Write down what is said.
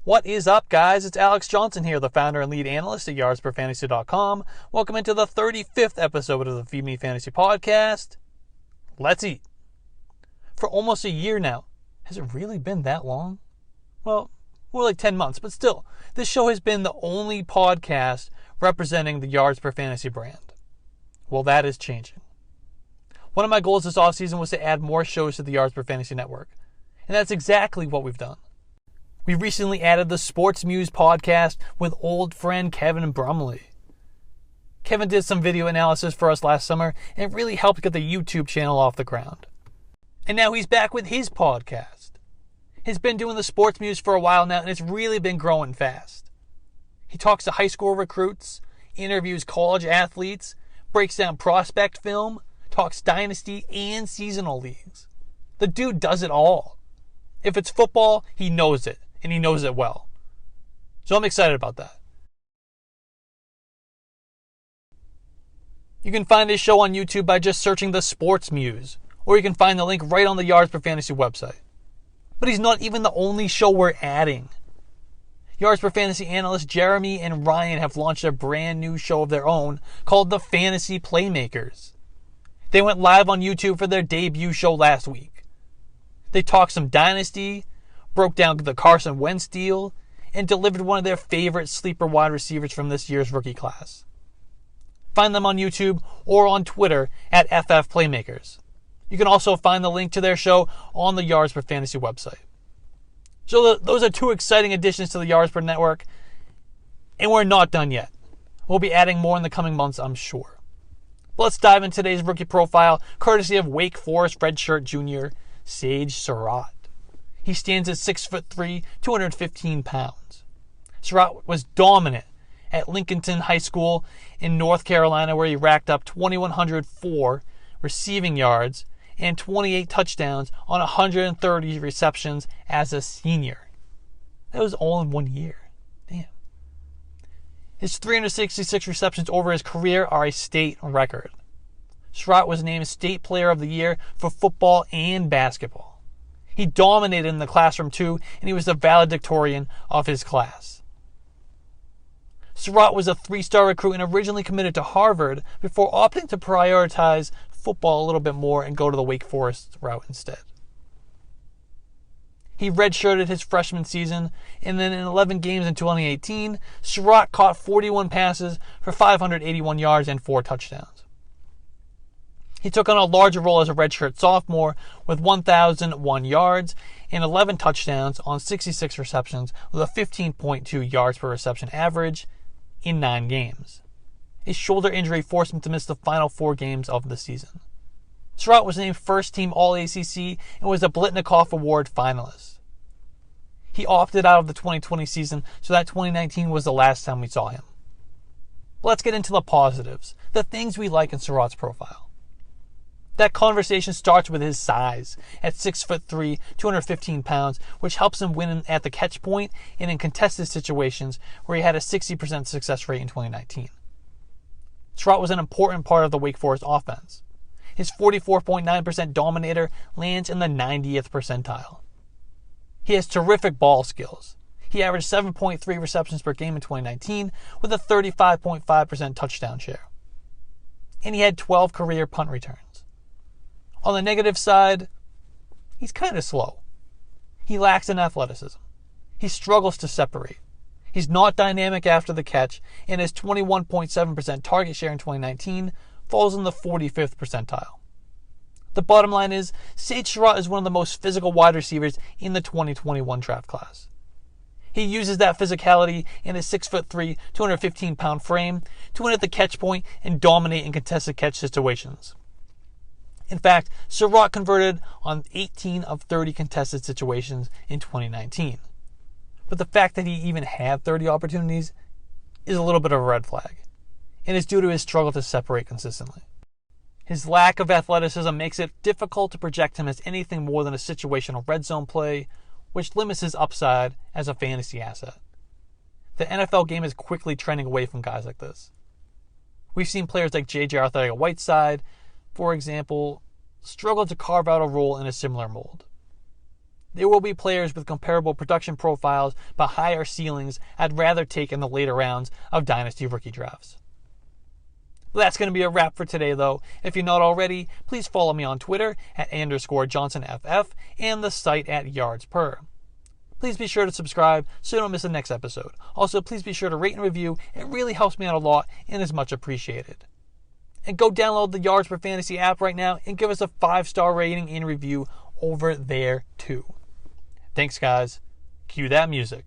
What is up, guys? It's Alex Johnson here, the founder and lead analyst at yardsperfantasy.com. Welcome into the 35th episode of the Feed Me Fantasy podcast. Let's eat. For almost a year now. Has it really been that long? Well, more like 10 months, but still, this show has been the only podcast representing the Yards Per Fantasy brand. Well, that is changing. One of my goals this offseason was to add more shows to the Yards Per Fantasy network, and that's exactly what we've done. We recently added the Sports Muse podcast with old friend Kevin Brumley. Kevin did some video analysis for us last summer and it really helped get the YouTube channel off the ground. And now he's back with his podcast. He's been doing the Sports Muse for a while now and it's really been growing fast. He talks to high school recruits, interviews college athletes, breaks down prospect film, talks dynasty and seasonal leagues. The dude does it all. If it's football, he knows it. And he knows it well. So I'm excited about that. You can find his show on YouTube by just searching the Sports Muse, or you can find the link right on the Yards Per Fantasy website. But he's not even the only show we're adding. Yards Per Fantasy analysts Jeremy and Ryan have launched a brand new show of their own called the Fantasy Playmakers. They went live on YouTube for their debut show last week. They talked some dynasty, broke down the Carson Wentz deal, and delivered one of their favorite sleeper wide receivers from this year's rookie class. Find them on YouTube or on Twitter at FF Playmakers. You can also find the link to their show on the Yards Per Fantasy website. So those are two exciting additions to the Yards Per network, and we're not done yet. We'll be adding more in the coming months, I'm sure. But let's dive into today's rookie profile, courtesy of Wake Forest redshirt junior Sage Surratt. He stands at 6'3", 215 pounds. Surratt was dominant at Lincolnton High School in North Carolina, where he racked up 2,104 receiving yards and 28 touchdowns on 130 receptions as a senior. That was all in 1 year. Damn. His 366 receptions over his career are a state record. Surratt was named State Player of the Year for football and basketball. He dominated in the classroom too, and he was the valedictorian of his class. Surratt was a 3-star recruit and originally committed to Harvard before opting to prioritize football a little bit more and go to the Wake Forest route instead. He redshirted his freshman season, and then in 11 games in 2018, Surratt caught 41 passes for 581 yards and 4 touchdowns. He took on a larger role as a redshirt sophomore with 1,001 yards and 11 touchdowns on 66 receptions with a 15.2 yards per reception average in 9 games. A shoulder injury forced him to miss the final 4 games of the season. Surratt was named first-team All-ACC and was a Blitnikoff Award finalist. He opted out of the 2020 season, so that 2019 was the last time we saw him. But let's get into the positives, the things we like in Surratt's profile. That conversation starts with his size at 6'3", 215 pounds, which helps him win at the catch point and in contested situations where he had a 60% success rate in 2019. Surratt was an important part of the Wake Forest offense. His 44.9% dominator lands in the 90th percentile. He has terrific ball skills. He averaged 7.3 receptions per game in 2019 with a 35.5% touchdown share. And he had 12 career punt returns. On the negative side, he's kind of slow. He lacks in athleticism. He struggles to separate. He's not dynamic after the catch, and his 21.7% target share in 2019 falls in the 45th percentile. The bottom line is, Sage Surratt is one of the most physical wide receivers in the 2021 draft class. He uses that physicality in his 6'3", 215-pound frame to win at the catch point and dominate in contested catch situations. In fact, Surratt converted on 18 of 30 contested situations in 2019. But the fact that he even had 30 opportunities is a little bit of a red flag, and is due to his struggle to separate consistently. His lack of athleticism makes it difficult to project him as anything more than a situational red zone play, which limits his upside as a fantasy asset. The NFL game is quickly trending away from guys like this. We've seen players like J.J. Arcega-Whiteside, for example, struggle to carve out a role in a similar mold. There will be players with comparable production profiles but higher ceilings I'd rather take in the later rounds of Dynasty rookie drafts. Well, that's going to be a wrap for today, though. If you're not already, please follow me on Twitter at _JohnsonFF and the site at YardsPer. Please be sure to subscribe so you don't miss the next episode. Also, please be sure to rate and review. It really helps me out a lot and is much appreciated. And go download the Yards Per Fantasy app right now and give us a 5-star rating and review over there, too. Thanks, guys. Cue that music.